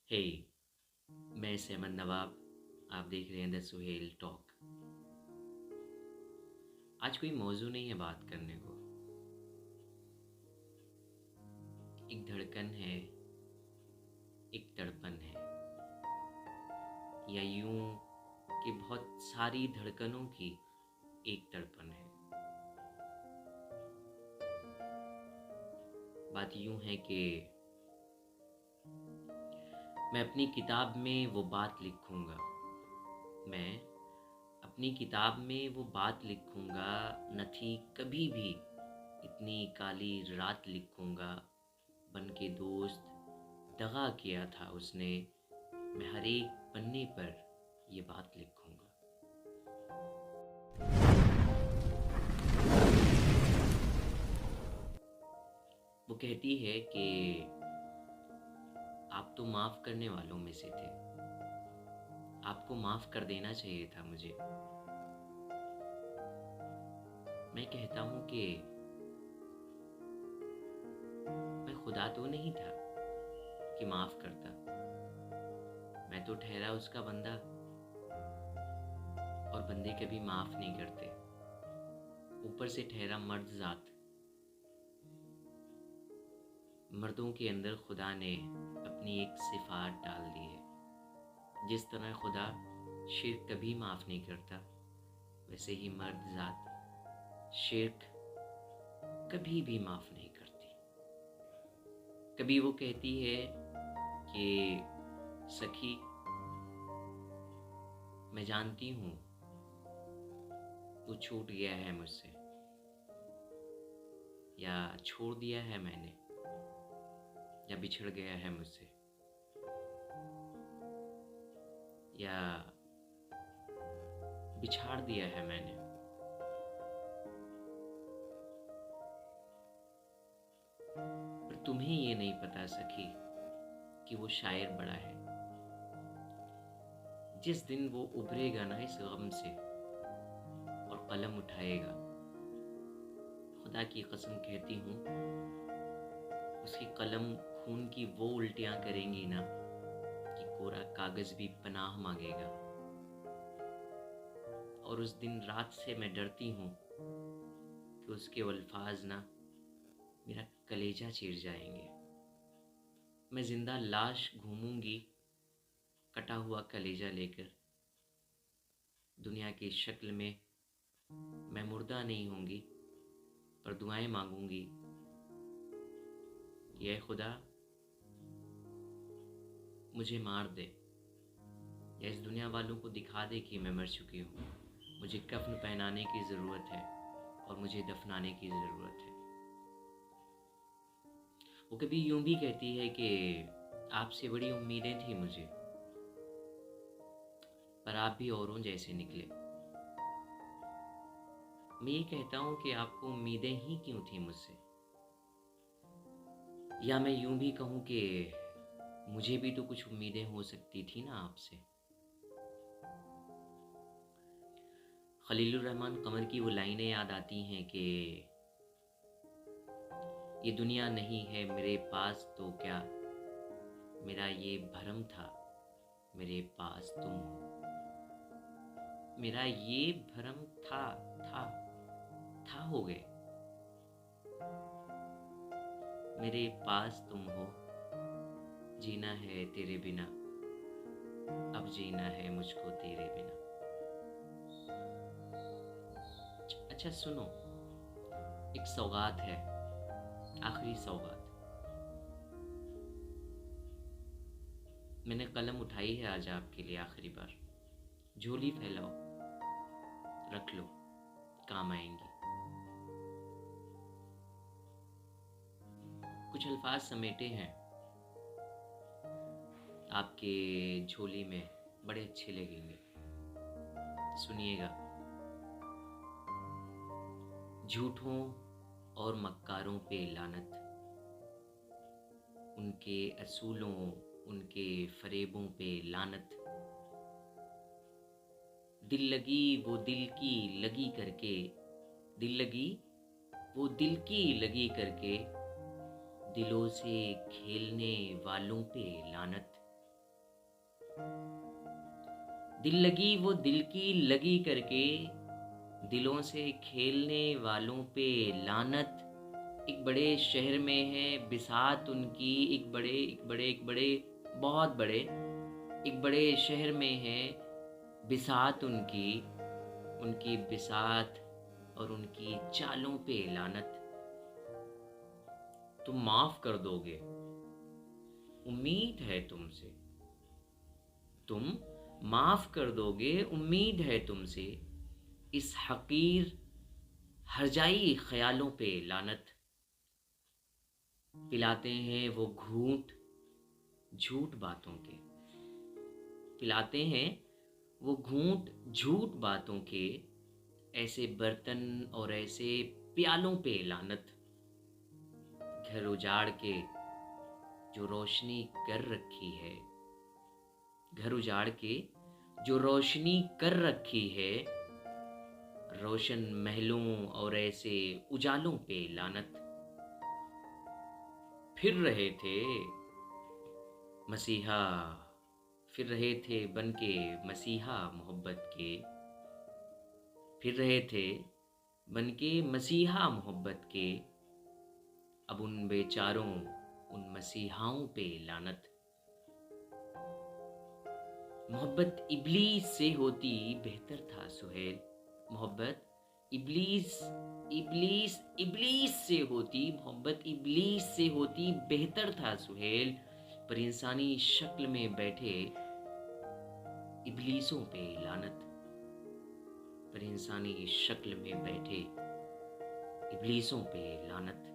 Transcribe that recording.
हे, मैं सहमद नवाब। आप देख रहे हैं द सुहेल टॉक। आज कोई मौजू नहीं है बात करने को। एक धड़कन है, एक तड़पन है, या यूं कि बहुत सारी धड़कनों की एक तड़पन है। बात यूं है कि मैं अपनी किताब में वो बात लिखूंगा। मैं अपनी किताब में वो बात लिखूंगा। न थी कभी भी इतनी काली रात लिखूंगा। बन के दोस्त दगा किया था उसने। मैं हर एक पन्ने पर ये बात लिखूंगा। वो कहती है कि आप तो माफ करने वालों में से थे। आपको माफ कर देना चाहिए था मुझे। मैं कहता हूं कि मैं खुदा तो नहीं था कि माफ करता। मैं तो ठहरा उसका बंदा, और बंदे कभी माफ नहीं करते। ऊपर से ठहरा मर्द जात। मर्दों के अंदर खुदा ने अपनी एक सिफात डाल दी है। जिस तरह खुदा शिर्क कभी माफ नहीं करता, वैसे ही मर्द जात शिर्क कभी भी माफ नहीं करती। कभी वो कहती है कि सखी, मैं जानती हूँ तू छूट गया है मुझसे, या छोड़ दिया है मैंने, या बिछड़ गया है मुझसे, या बिछाड़ दिया है मैंने। पर तुम्हें ये नहीं पता सखी कि वो शायर बड़ा है। जिस दिन वो उभरेगा ना इस गम से और कलम उठाएगा, खुदा की कसम कहती हूँ, उसकी कलम खून की वो उल्टियाँ करेंगी ना कि कोरा कागज भी पनाह मांगेगा। और उस दिन रात से मैं डरती हूँ कि उसके अल्फाज ना मेरा कलेजा चीर जाएंगे। मैं जिंदा लाश घूमूंगी कटा हुआ कलेजा लेकर। दुनिया की शक्ल में मैं मुर्दा नहीं होंगी, पर दुआएं मांगूंगी कि ऐ खुदा मुझे मार दे, या इस दुनिया वालों को दिखा दे कि मैं मर चुकी हूँ। मुझे कफन पहनाने की ज़रूरत है और मुझे दफनाने की ज़रूरत है। वो कभी यूं भी कहती है कि आपसे बड़ी उम्मीदें थी मुझे, पर आप भी औरों जैसे निकले। मैं ये कहता हूँ कि आपको उम्मीदें ही क्यों थी मुझसे। या मैं यूं भी कहूँ कि मुझे भी तो कुछ उम्मीदें हो सकती थी ना आपसे। खलीलुर रहमान कमर की वो लाइनें याद आती हैं कि ये दुनिया नहीं है मेरे पास तो क्या, मेरा ये भरम था मेरे पास तुम हो। मेरा ये भरम था हो गए, मेरे पास तुम हो। जीना है तेरे बिना, अब जीना है मुझको तेरे बिना। अच्छा सुनो, एक सौगात है, आखिरी सौगात। मैंने कलम उठाई है आज आपके लिए आखिरी बार। झोली फैलाओ, रख लो, काम आएंगी। कुछ अल्फाज समेटे हैं आपके झोली में, बड़े अच्छे लगेंगे, सुनिएगा। झूठों और मक्कारों पे लानत, उनके असूलों उनके फरेबों पे लानत। दिल लगी वो दिल की लगी करके, दिल लगी वो दिल की लगी करके, दिलों से खेलने वालों पे लानत। दिल लगी वो दिल की लगी करके दिलों से खेलने वालों पे लानत। एक बड़े शहर में है बिसात उनकी, एक बड़े बहुत बड़े एक बड़े शहर में है बिसात उनकी, उनकी बिसात और उनकी चालों पे लानत। तुम माफ कर दोगे, उम्मीद है तुमसे। तुम माफ कर दोगे, उम्मीद है तुमसे। इस हकीर हरजाई ख्यालों पे लानत। पिलाते हैं वो घूंट झूठ बातों के, पिलाते हैं वो घूंट झूठ बातों के। ऐसे बर्तन और ऐसे प्यालों पे लानत। घर उजाड़ के जो रोशनी कर रखी है, घर उजाड़ के जो रोशनी कर रखी है, रोशन महलों और ऐसे उजालों पे लानत। फिर रहे थे मसीहा, फिर रहे थे बनके मसीहा मोहब्बत के, फिर रहे थे बनके मसीहा मोहब्बत के। अब उन बेचारों उन मसीहाओं पे लानत। मोहब्बत इब्लीस से होती बेहतर था सुहेल, मोहब्बत इब्लीस इब्लीस इब्लीस से होती, मोहब्बत इब्लीस से होती बेहतर था सुहेल। पर इंसानी शक्ल में बैठे इब्लीसों पे लानत, पर इंसानी शक्ल में बैठे इब्लीसों पे लानत।